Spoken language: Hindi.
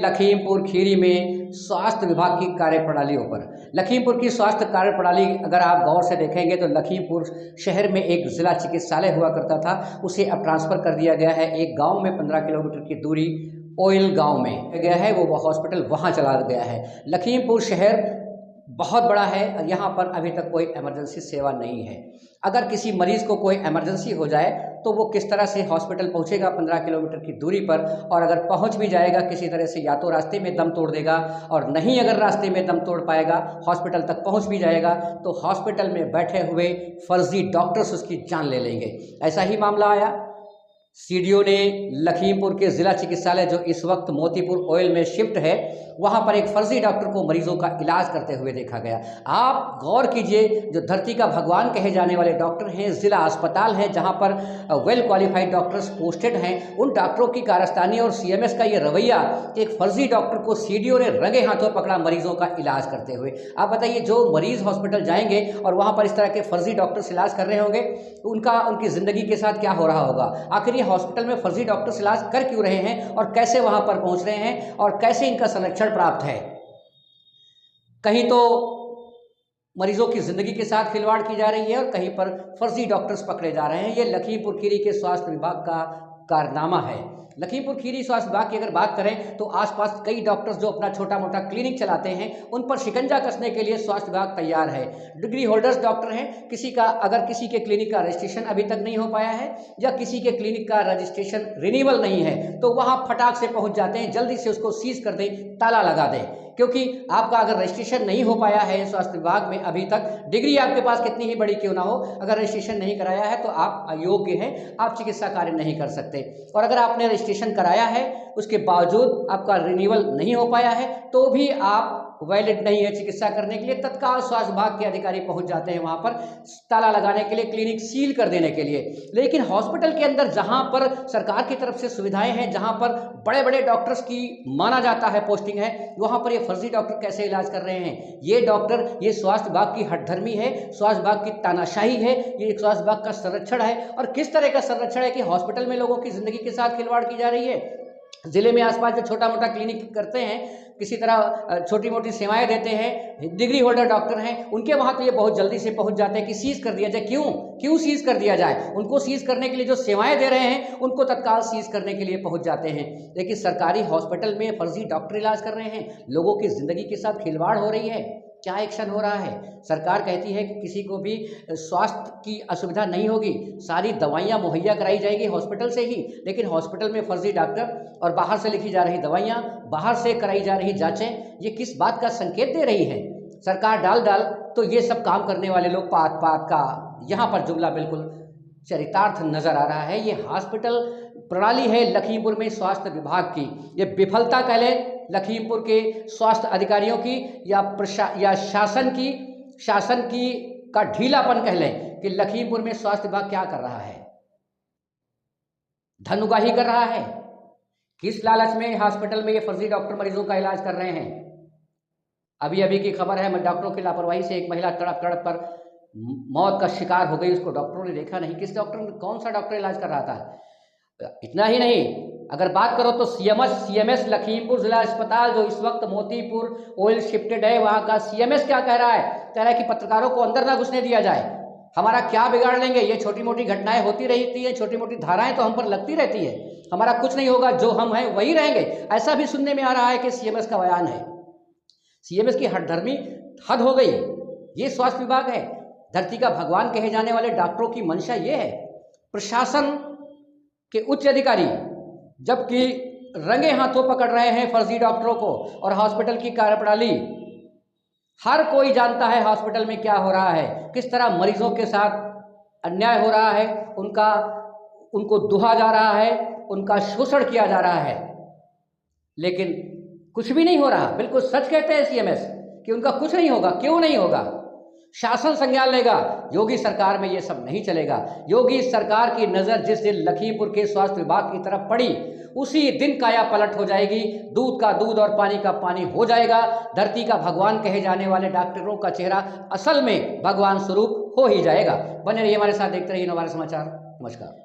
लखीमपुर खीरी में स्वास्थ्य विभाग की कार्यप्रणालियों पर। लखीमपुर की स्वास्थ्य कार्यप्रणाली अगर आप गौर से देखेंगे तो लखीमपुर शहर में एक जिला चिकित्सालय हुआ करता था, उसे अब ट्रांसफ़र कर दिया गया है एक गांव में 15 किलोमीटर की दूरी ओयल गांव में गया है, वो हॉस्पिटल वहां चला गया है। लखीमपुर शहर बहुत बड़ा है, यहाँ पर अभी तक कोई इमरजेंसी सेवा नहीं है। अगर किसी मरीज़ को कोई इमरजेंसी हो जाए तो वो किस तरह से हॉस्पिटल पहुँचेगा 15 किलोमीटर की दूरी पर, और अगर पहुँच भी जाएगा किसी तरह से या तो रास्ते में दम तोड़ देगा, और नहीं अगर रास्ते में दम तोड़ पाएगा हॉस्पिटल तक पहुँच भी जाएगा तो हॉस्पिटल में बैठे हुए फर्जी डॉक्टर्स उसकी जान ले लेंगे। ऐसा ही मामला आया। सीडीओ ने लखीमपुर के ज़िला चिकित्सालय जो इस वक्त मोतीपुर ओयल में शिफ्ट है, वहां पर एक फर्जी डॉक्टर को मरीजों का इलाज करते हुए देखा गया। आप गौर कीजिए, जो धरती का भगवान कहे जाने वाले डॉक्टर हैं, ज़िला अस्पताल है जहां पर वेल क्वालिफाइड डॉक्टर्स पोस्टेड हैं, उन डॉक्टरों की कारस्तानी और सीएमएस का ये रवैया, एक फर्जी डॉक्टर को सीडीओ ने रंगे हाथों पकड़ा मरीजों का इलाज करते हुए। आप बताइए, जो मरीज हॉस्पिटल जाएंगे और वहां पर इस तरह के फर्जी डॉक्टर्स इलाज कर रहे होंगे, उनकी ज़िंदगी के साथ क्या हो रहा होगा। आखिर हॉस्पिटल में फर्जी डॉक्टर्स इलाज कर क्यों रहे हैं और कैसे वहां पर पहुंच रहे हैं और कैसे इनका संरक्षण प्राप्त है। कहीं तो मरीजों की जिंदगी के साथ खिलवाड़ की जा रही है और कहीं पर फर्जी डॉक्टर्स पकड़े जा रहे हैं। ये लखीमपुर खीरी के स्वास्थ्य विभाग का कारनामा है। लखीमपुर खीरी स्वास्थ्य विभाग की अगर बात करें तो आसपास कई डॉक्टर्स जो अपना छोटा मोटा क्लिनिक चलाते हैं, उन पर शिकंजा कसने के लिए स्वास्थ्य विभाग तैयार है। डिग्री होल्डर्स डॉक्टर हैं, अगर किसी के क्लिनिक का रजिस्ट्रेशन अभी तक नहीं हो पाया है या किसी के क्लिनिक का रजिस्ट्रेशन रिन्यूअल नहीं है तो वहां फटाक से पहुंच जाते हैं, जल्दी से उसको सीज कर दें, ताला लगा दें। क्योंकि आपका अगर रजिस्ट्रेशन नहीं हो पाया है स्वास्थ्य विभाग में अभी तक, डिग्री आपके पास कितनी ही बड़ी क्यों ना हो, अगर रजिस्ट्रेशन नहीं कराया है तो आप अयोग्य हैं, आप चिकित्सा कार्य नहीं कर सकते। और अगर आपने रजिस्ट्रेशन कराया है उसके बावजूद आपका रिन्यूअल नहीं हो पाया है तो भी आप वैलिड नहीं है चिकित्सा करने के लिए। तत्काल स्वास्थ्य विभाग के अधिकारी पहुंच जाते हैं वहां पर ताला लगाने के लिए, क्लिनिक सील कर देने के लिए। लेकिन हॉस्पिटल के अंदर जहां पर सरकार की तरफ से सुविधाएं हैं, जहां पर बड़े बड़े डॉक्टर्स की माना जाता है पोस्टिंग है, वहां पर ये फर्जी डॉक्टर कैसे इलाज कर रहे हैं। ये डॉक्टर, ये स्वास्थ्य विभाग की हठधर्मी है, स्वास्थ्य विभाग की तानाशाही है, ये स्वास्थ्य विभाग का संरक्षण है। और किस तरह का संरक्षण है कि हॉस्पिटल में लोगों की जिंदगी के साथ खिलवाड़ की जा रही है। जिले में आसपास जो छोटा मोटा क्लिनिक करते हैं, किसी तरह छोटी मोटी सेवाएं देते हैं, डिग्री होल्डर डॉक्टर हैं, उनके वहां तो ये बहुत जल्दी से पहुंच जाते हैं कि सीज कर दिया जाए। क्यों सीज कर दिया जाए? उनको सीज करने के लिए जो सेवाएं दे रहे हैं उनको तत्काल सीज करने के लिए पहुंच जाते हैं। लेकिन सरकारी हॉस्पिटल में फर्जी डॉक्टर इलाज कर रहे हैं, लोगों की जिंदगी के साथ खिलवाड़ हो रही है। क्या एक्शन हो रहा है? सरकार कहती है कि किसी को भी स्वास्थ्य की असुविधा नहीं होगी, सारी दवाइयाँ मुहैया कराई जाएगी हॉस्पिटल से ही, लेकिन हॉस्पिटल में फर्जी डॉक्टर और बाहर से लिखी जा रही दवाइयाँ, बाहर से कराई जा रही जांचें, ये किस बात का संकेत दे रही है सरकार? डाल तो ये सब काम करने वाले लोग पात का यहाँ पर जुमला बिल्कुल चरितार्थ नजर आ रहा है। ये हॉस्पिटल प्रणाली है लखीमपुर में स्वास्थ्य विभाग की, ये विफलता कह लें लखीमपुर के स्वास्थ्य अधिकारियों की या शासन की का ढीलापन कह लें कि लखीमपुर में स्वास्थ्य विभाग क्या कर रहा है, धन उगाही कर रहा है। किस लालच में हॉस्पिटल में ये फर्जी डॉक्टर मरीजों का इलाज कर रहे हैं। अभी की खबर है, डॉक्टरों की लापरवाही से एक महिला तड़प कर मौत का शिकार हो गई, उसको डॉक्टरों ने देखा नहीं। कौन सा डॉक्टर इलाज कर रहा था? इतना ही नहीं, अगर बात करो तो सीएमएस लखीमपुर जिला अस्पताल जो इस वक्त मोतीपुर ओयल शिफ्टेड है, वहां का सीएमएस क्या कह रहा है? कह रहा है कि पत्रकारों को अंदर ना घुसने दिया जाए, हमारा क्या बिगाड़ लेंगे, ये छोटी मोटी घटनाएं होती रहती है, छोटी मोटी धाराएं तो हम पर लगती रहती है, हमारा कुछ नहीं होगा, जो हम हैं वही रहेंगे। ऐसा भी सुनने में आ रहा है कि सीएमएस का बयान है। सीएमएस की हठधर्मी हद हो गई। ये स्वास्थ्य विभाग है, धरती का भगवान कहे जाने वाले डॉक्टरों की मंशा ये है। प्रशासन के उच्च अधिकारी जबकि रंगे हाथों पकड़ रहे हैं फर्जी डॉक्टरों को, और हॉस्पिटल की कार्यप्रणाली हर कोई जानता है हॉस्पिटल में क्या हो रहा है, किस तरह मरीजों के साथ अन्याय हो रहा है, उनको दुहा जा रहा है, उनका शोषण किया जा रहा है। लेकिन कुछ भी नहीं हो रहा। बिल्कुल सच कहते हैं सीएमएस कि उनका कुछ नहीं होगा। क्यों नहीं होगा? शासन संज्ञान लेगा। योगी सरकार में ये सब नहीं चलेगा। योगी सरकार की नज़र जिस दिन लखीमपुर के स्वास्थ्य विभाग की तरफ पड़ी, उसी दिन काया पलट हो जाएगी, दूध का दूध और पानी का पानी हो जाएगा। धरती का भगवान कहे जाने वाले डॉक्टरों का चेहरा असल में भगवान स्वरूप हो ही जाएगा। बने रहिए हमारे साथ, देखते रहिए नवभारत समाचार। नमस्कार।